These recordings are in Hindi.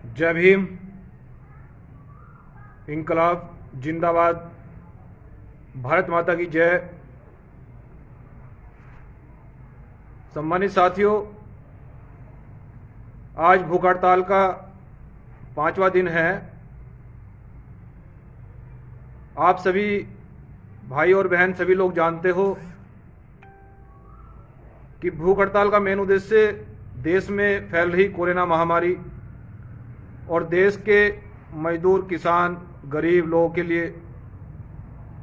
जय भीम, इनकलाब जिंदाबाद, भारत माता की जय। सम्मानित साथियों, आज भूख हड़ताल का 5वां दिन है। आप सभी भाई और बहन सभी लोग जानते हो कि भूख हड़ताल का मेन उद्देश्य देश में फैल रही कोरोना महामारी और देश के मजदूर, किसान, गरीब लोगों के लिए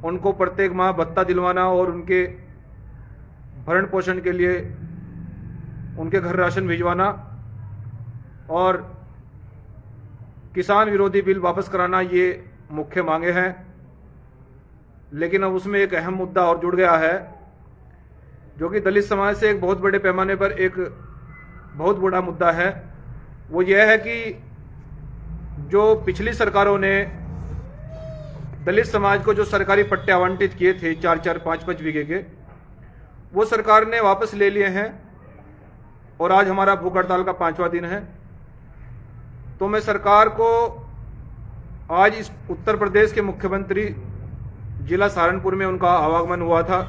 उनको प्रत्येक माह भत्ता दिलवाना और उनके भरण पोषण के लिए उनके घर राशन भिजवाना और किसान विरोधी बिल वापस कराना, ये मुख्य मांगे हैं। लेकिन अब उसमें एक अहम मुद्दा और जुड़ गया है, जो कि दलित समाज से एक बहुत बड़े पैमाने पर एक बहुत बड़ा मुद्दा है। वो यह है कि जो पिछली सरकारों ने दलित समाज को जो सरकारी पट्टे आवंटित किए थे 4-4, 5-5 बीघे के, वो सरकार ने वापस ले लिए हैं और आज हमारा भूख हड़ताल का 5वां दिन है। तो मैं सरकार को आज इस उत्तर प्रदेश के मुख्यमंत्री जिला सहारनपुर में उनका आवागमन हुआ था।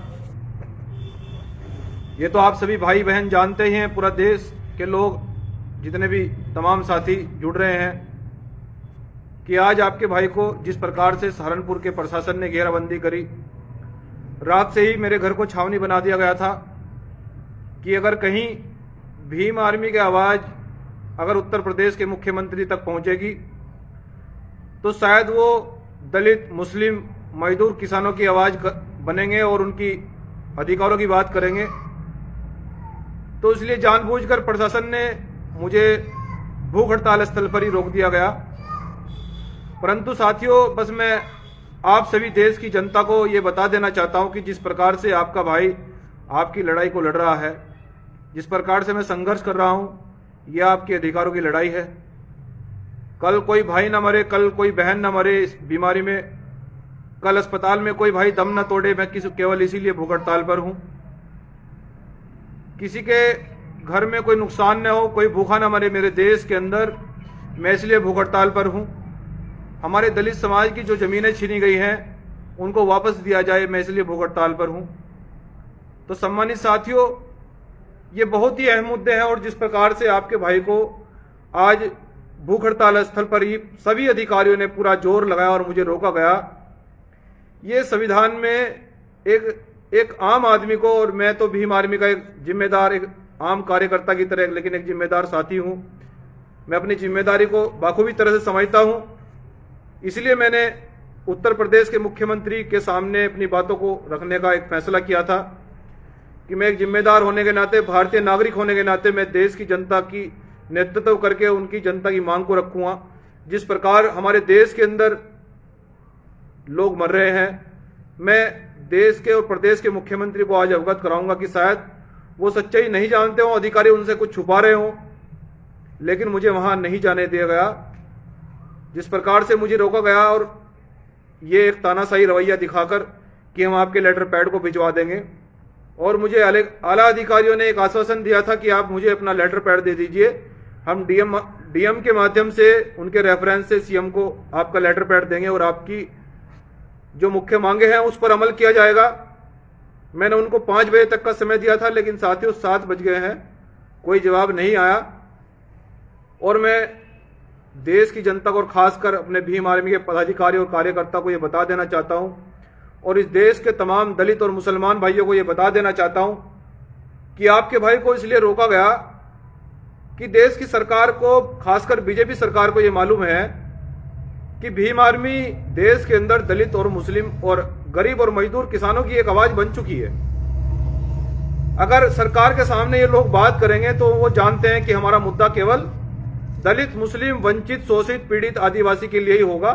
ये तो आप सभी भाई बहन जानते ही हैं, पूरा देश के लोग जितने भी तमाम साथी जुड़ रहे हैं कि आज आपके भाई को जिस प्रकार से सहारनपुर के प्रशासन ने घेराबंदी करी, रात से ही मेरे घर को छावनी बना दिया गया था कि अगर कहीं भीम आर्मी की आवाज अगर उत्तर प्रदेश के मुख्यमंत्री तक पहुंचेगी तो शायद वो दलित, मुस्लिम, मजदूर, किसानों की आवाज बनेंगे और उनकी अधिकारों की बात करेंगे। तो इसलिए जानबूझकर प्रशासन ने मुझे भूख हड़ताल स्थल पर ही रोक दिया गया। परंतु साथियों, बस मैं आप सभी देश की जनता को ये बता देना चाहता हूं कि जिस प्रकार से आपका भाई आपकी लड़ाई को लड़ रहा है, जिस प्रकार से मैं संघर्ष कर रहा हूं, यह आपके अधिकारों की लड़ाई है। कल कोई भाई ना मरे, कल कोई बहन ना मरे इस बीमारी में, कल अस्पताल में कोई भाई दम न तोड़े, मैं केवल इसीलिए भूख हड़ताल पर हूं। किसी के घर में कोई नुकसान न हो, कोई भूखा ना मरे मेरे देश के अंदर, मैं इसलिए भूख हड़ताल पर हूं। हमारे दलित समाज की जो जमीनें छीनी गई हैं उनको वापस दिया जाए, मैं इसलिए भूख हड़ताल पर हूं। तो सम्मानित साथियों, ये बहुत ही अहम मुद्दे हैं और जिस प्रकार से आपके भाई को आज भूख हड़ताल स्थल पर ही सभी अधिकारियों ने पूरा जोर लगाया और मुझे रोका गया, ये संविधान में एक आम आदमी को, और मैं तो भीम आर्मी का एक जिम्मेदार, एक आम कार्यकर्ता की तरह लेकिन एक जिम्मेदार साथी हूं, मैं अपनी जिम्मेदारी को बाखूबी तरह से समझता हूं। इसलिए मैंने उत्तर प्रदेश के मुख्यमंत्री के सामने अपनी बातों को रखने का एक फैसला किया था कि मैं एक जिम्मेदार होने के नाते, भारतीय नागरिक होने के नाते, मैं देश की जनता की नेतृत्व करके उनकी जनता की मांग को रखूंगा। जिस प्रकार हमारे देश के अंदर लोग मर रहे हैं, मैं देश के और प्रदेश के मुख्यमंत्री को आज अवगत कराऊंगा कि शायद वो सच्चाई नहीं जानते हों, अधिकारी उनसे कुछ छुपा रहे हों, लेकिन मुझे वहां नहीं जाने दिया गया। जिस प्रकार से मुझे रोका गया और ये एक तानाशाही रवैया दिखाकर कि हम आपके लेटर पैड को भिजवा देंगे, और मुझे आला अधिकारियों ने एक आश्वासन दिया था कि आप मुझे अपना लेटर पैड दे दीजिए, हम डीएम के माध्यम से उनके रेफरेंस से सीएम को आपका लेटर पैड देंगे और आपकी जो मुख्य मांगे हैं उस पर अमल किया जाएगा। मैंने उनको 5 बजे तक का समय दिया था, लेकिन साथियों 7 बज गए हैं, कोई जवाब नहीं आया। और मैं देश की जनता को और खासकर अपने भीम आर्मी के पदाधिकारी और कार्यकर्ता को यह बता देना चाहता हूं, और इस देश के तमाम दलित और मुसलमान भाइयों को यह बता देना चाहता हूं कि आपके भाई को इसलिए रोका गया कि देश की सरकार को, खासकर बीजेपी सरकार को यह मालूम है कि भीम आर्मी देश के अंदर दलित और मुस्लिम और गरीब और मजदूर किसानों की एक आवाज बन चुकी है। अगर सरकार के सामने ये लोग बात करेंगे तो वो जानते हैं कि हमारा मुद्दा केवल दलित, मुस्लिम, वंचित, शोषित, पीड़ित, आदिवासी के लिए ही होगा।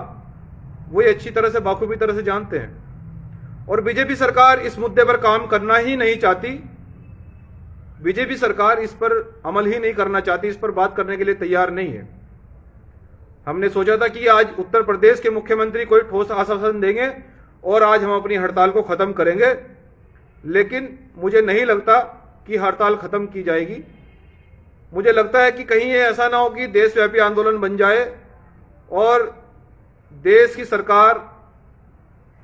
वो ये अच्छी तरह से, बाखूबी तरह से जानते हैं। और बीजेपी सरकार इस मुद्दे पर काम करना ही नहीं चाहती, बीजेपी सरकार इस पर अमल ही नहीं करना चाहती, इस पर बात करने के लिए तैयार नहीं है। हमने सोचा था कि आज उत्तर प्रदेश के मुख्यमंत्री कोई ठोस आश्वासन देंगे और आज हम अपनी हड़ताल को खत्म करेंगे, लेकिन मुझे नहीं लगता कि हड़ताल खत्म की जाएगी। मुझे लगता है कि कहीं ये ऐसा ना हो कि देशव्यापी आंदोलन बन जाए और देश की सरकार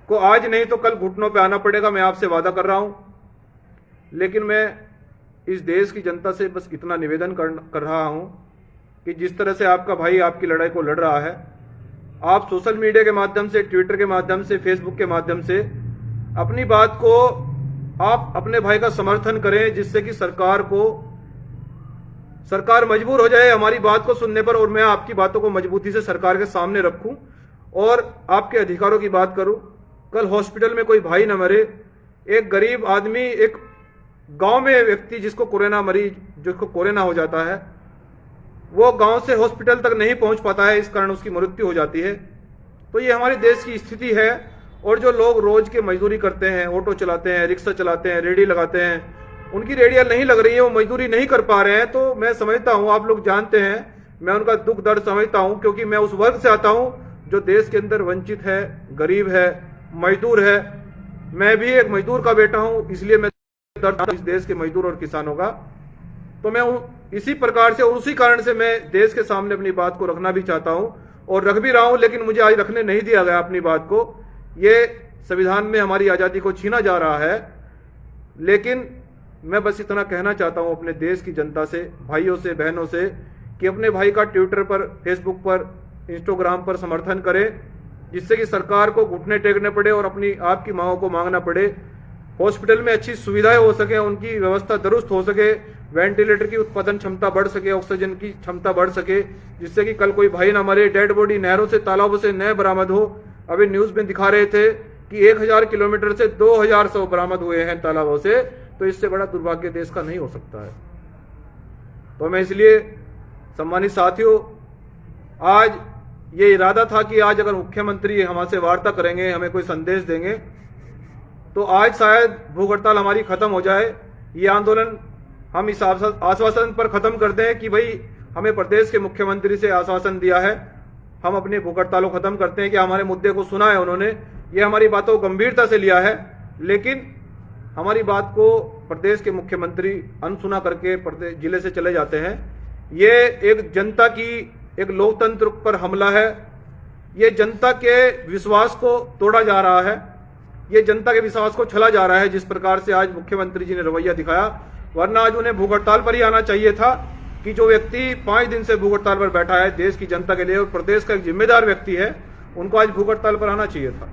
को आज नहीं तो कल घुटनों पे आना पड़ेगा। मैं आपसे वादा कर रहा हूं, लेकिन मैं इस देश की जनता से बस इतना निवेदन कर रहा हूं कि जिस तरह से आपका भाई आपकी लड़ाई को लड़ रहा है, आप सोशल मीडिया के माध्यम से, ट्विटर के माध्यम से, फेसबुक के माध्यम से अपनी बात को आप अपने भाई का समर्थन करें, जिससे कि सरकार मजबूर हो जाए हमारी बात को सुनने पर, और मैं आपकी बातों को मजबूती से सरकार के सामने रखूं और आपके अधिकारों की बात करूं। कल हॉस्पिटल में कोई भाई न मरे, एक गरीब आदमी, एक गांव में व्यक्ति जिसको कोरोना हो जाता है, वो गांव से हॉस्पिटल तक नहीं पहुंच पाता है, इस कारण उसकी मृत्यु हो जाती है। तो ये हमारे देश की स्थिति है। और जो लोग रोज के मजदूरी करते हैं, ऑटो चलाते हैं, रिक्शा चलाते हैं, रेडी लगाते हैं, उनकी रेडियां नहीं लग रही है, वो मजदूरी नहीं कर पा रहे हैं। तो मैं समझता हूं, आप लोग जानते हैं, मैं उनका दुख दर्द समझता हूं, क्योंकि मैं उस वर्ग से आता हूं जो देश के अंदर वंचित है, गरीब है, मजदूर है। मैं भी एक मजदूर का बेटा हूं, इसलिए मैं दर्द इस देश के मजदूर और किसानों का। तो मैं इसी प्रकार से और उसी कारण से मैं देश के सामने अपनी बात को रखना भी चाहता हूं और रख भी रहा हूं, लेकिन मुझे आज रखने नहीं दिया गया अपनी बात को। ये संविधान में हमारी आजादी को छीना जा रहा है। लेकिन मैं बस इतना कहना चाहता हूं अपने देश की जनता से, भाइयों से, बहनों से, कि अपने भाई का ट्विटर पर, फेसबुक पर, इंस्टाग्राम पर समर्थन करें, जिससे कि सरकार को घुटने टेकने पड़े और अपनी आपकी मांगों को मांगना पड़े। हॉस्पिटल में अच्छी सुविधाएं हो सके, उनकी व्यवस्था दुरुस्त हो सके, वेंटिलेटर की उत्पादन क्षमता बढ़ सके, ऑक्सीजन की क्षमता बढ़ सके, जिससे कि कल कोई भाई ना मरे, डेड बॉडी नहरों से, तालाबों से न बरामद हो। अभी न्यूज में दिखा रहे थे कि 1000 किलोमीटर से 2000 शव बरामद हुए हैं तालाबों से। तो इससे बड़ा दुर्भाग्य देश का नहीं हो सकता है। तो मैं इसलिए सम्मानित साथियों, आज ये इरादा था कि आज अगर मुख्यमंत्री हमसे वार्ता करेंगे, हमें कोई संदेश देंगे, तो आज शायद भूख हड़ताल हमारी खत्म हो जाए। ये आंदोलन हम इस आश्वासन पर खत्म कर दें कि भाई हमें प्रदेश के मुख्यमंत्री से आश्वासन दिया है, हम अपनी भूख हड़ताल को खत्म करते हैं, कि हमारे मुद्दे को सुना है उन्होंने, ये हमारी बातों को गंभीरता से लिया है। लेकिन हमारी बात को प्रदेश के मुख्यमंत्री अनसुना करके प्रदेश जिले से चले जाते हैं। ये एक जनता की, एक लोकतंत्र पर हमला है। ये जनता के विश्वास को तोड़ा जा रहा है, ये जनता के विश्वास को छला जा रहा है, जिस प्रकार से आज मुख्यमंत्री जी ने रवैया दिखाया। वरना आज उन्हें भूख हड़ताल पर ही आना चाहिए था, कि जो व्यक्ति 5 दिन से भूख हड़ताल पर बैठा है देश की जनता के लिए और प्रदेश का एक जिम्मेदार व्यक्ति है, उनको आज भूख हड़ताल पर आना चाहिए था।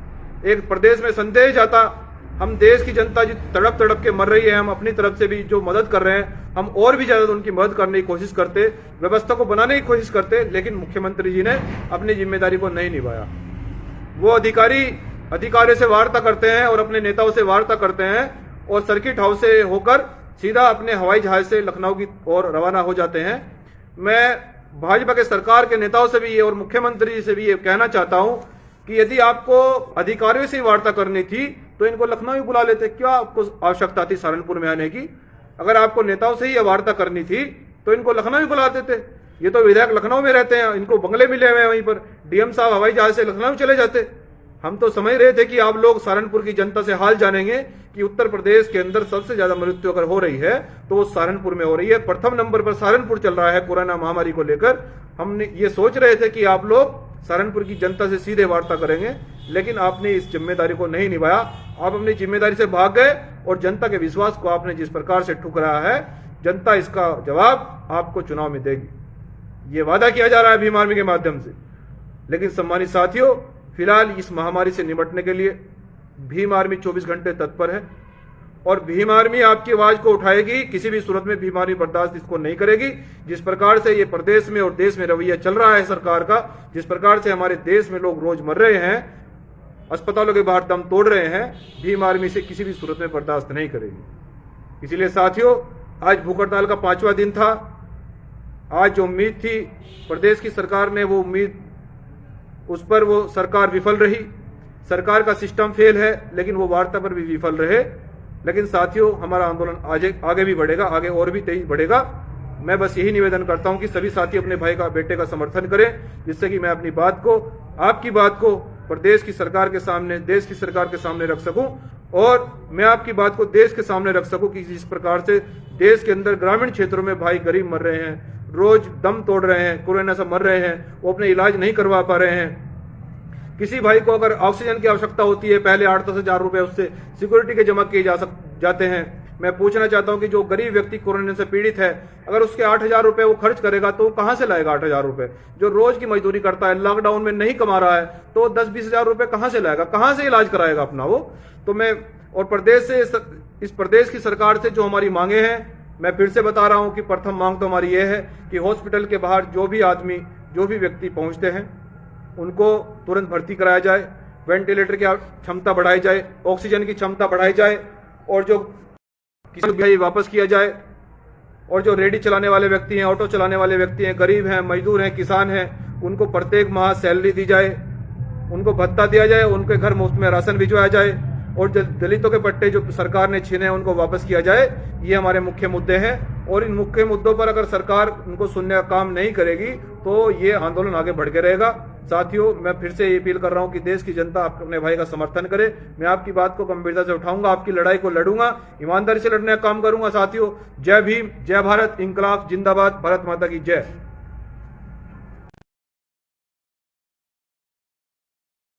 एक प्रदेश में संदेश जाता, हम देश की जनता जो तड़प तड़प के मर रही है, हम अपनी तरफ से भी जो मदद कर रहे हैं, हम और भी ज्यादा उनकी मदद करने की कोशिश करते, व्यवस्था को बनाने की कोशिश करते। लेकिन मुख्यमंत्री जी ने अपनी जिम्मेदारी को नहीं निभाया। वो अधिकारियों से वार्ता करते हैं और अपने नेताओं से वार्ता करते हैं और सर्किट हाउस से होकर सीधा अपने हवाई जहाज से लखनऊ की ओर रवाना हो जाते हैं। मैं भाजपा के सरकार के नेताओं से भी ये और मुख्यमंत्री जी से भी ये कहना चाहता हूं कि यदि आपको अधिकारियों से वार्ता करनी थी तो इनको लखनऊ ही बुला लेते, क्या आपको आवश्यकता थी सहारनपुर में आने की? अगर आपको नेताओं से ही वार्ता करनी थी तो इनको लखनऊ ही बुला देते। ये तो विधायक लखनऊ में रहते हैं, इनको बंगले मिले हुए हैं वहीं पर, डीएम साहब हवाई जहाज से लखनऊ चले जाते। हम तो समझ रहे थे कि आप लोग सहारनपुर की जनता से हाल जानेंगे कि उत्तर प्रदेश के अंदर सबसे ज्यादा मृत्यु अगर हो रही है तो वो सहारनपुर में हो रही है। प्रथम नंबर पर सहारनपुर चल रहा है कोरोना महामारी को लेकर। हमने ये सोच रहे थे कि आप लोग सहारनपुर की जनता से सीधे वार्ता करेंगे, लेकिन आपने इस जिम्मेदारी को नहीं निभाया। आप अपनी जिम्मेदारी से भाग गए और जनता के विश्वास को आपने जिस प्रकार से ठुकराया है, जनता इसका जवाब आपको चुनाव में देगी। ये वादा किया जा रहा है भीम आर्मी के माध्यम से। लेकिन सम्मानित साथियों, फिलहाल इस महामारी से निपटने के लिए भीम आर्मी 24 घंटे तत्पर है और भीम आर्मी आपकी आवाज को उठाएगी। किसी भी सूरत में भीम आर्मी बर्दाश्त इसको नहीं करेगी। जिस प्रकार से ये प्रदेश में और देश में रवैया चल रहा है सरकार का, जिस प्रकार से हमारे देश में लोग रोज मर रहे हैं, अस्पतालों के बाहर दम तोड़ रहे हैं, भीम आर्मी से किसी भी सूरत में बर्दाश्त नहीं करेगी। इसीलिए साथियों, आज भूख हड़ताल का 5वां दिन था। आज जो उम्मीद थी प्रदेश की सरकार ने, वो उम्मीद उस पर वो सरकार विफल रही। सरकार का सिस्टम फेल है, लेकिन वो वार्ता पर भी विफल रहे। लेकिन साथियों, हमारा आंदोलन आगे भी बढ़ेगा, आगे और भी तेज बढ़ेगा। मैं बस यही निवेदन करता हूं कि सभी साथी अपने भाई का, बेटे का समर्थन करें, जिससे कि मैं अपनी बात को, आपकी बात को प्रदेश की सरकार के सामने, देश की सरकार के सामने रख सकूं और मैं आपकी बात को देश के सामने रख सकूं कि जिस प्रकार से देश के अंदर ग्रामीण क्षेत्रों में भाई गरीब मर रहे हैं, रोज दम तोड़ रहे हैं, कोरोना से मर रहे हैं, वो अपने इलाज नहीं करवा पा रहे हैं। किसी भाई को अगर ऑक्सीजन की आवश्यकता होती है, पहले 8-10 हजार रुपए उससे सिक्योरिटी के जमा किए जाते हैं। मैं पूछना चाहता हूं कि जो गरीब व्यक्ति कोरोना से पीड़ित है, अगर उसके 8,000 रुपए वो खर्च करेगा तो कहां से लाएगा 8,000 रुपए? जो रोज की मजदूरी करता है, लॉकडाउन में नहीं कमा रहा है, तो 10-20 हजार रुपए कहां से लाएगा? कहां से इलाज कराएगा अपना वो? तो मैं और प्रदेश से, इस प्रदेश की सरकार से जो हमारी मांगे हैं, मैं फिर से बता रहा हूं कि प्रथम मांग तो हमारी ये है कि हॉस्पिटल के बाहर जो भी आदमी, जो भी व्यक्ति पहुंचते हैं, उनको तुरंत भर्ती कराया जाए, वेंटिलेटर की क्षमता बढ़ाई जाए, ऑक्सीजन की क्षमता बढ़ाई जाए, और जो किसी भी वापस किया जाए। और जो रेडी चलाने वाले व्यक्ति हैं, ऑटो चलाने वाले व्यक्ति हैं, गरीब हैं, मजदूर हैं, किसान हैं, उनको प्रत्येक माह सैलरी दी जाए, उनको भत्ता दिया जाए, उनके घर मुफ्त में राशन भिजवाया जाए, और दलितों के पट्टे जो सरकार ने छीने उनको वापस किया जाए। ये हमारे मुख्य मुद्दे हैं, और इन मुख्य मुद्दों पर अगर सरकार उनको सुनने का काम नहीं करेगी तो ये आंदोलन आगे बढ़ के रहेगा। साथियों, मैं फिर से ये अपील कर रहा हूं कि देश की जनता अपने भाई का समर्थन करे। मैं आपकी बात को गंभीरता से उठाऊंगा, आपकी लड़ाई को लड़ूंगा, ईमानदारी से लड़ने का काम करूंगा। साथियों, जय भीम, जय भारत, इंकलाब जिंदाबाद, भारत माता की जय।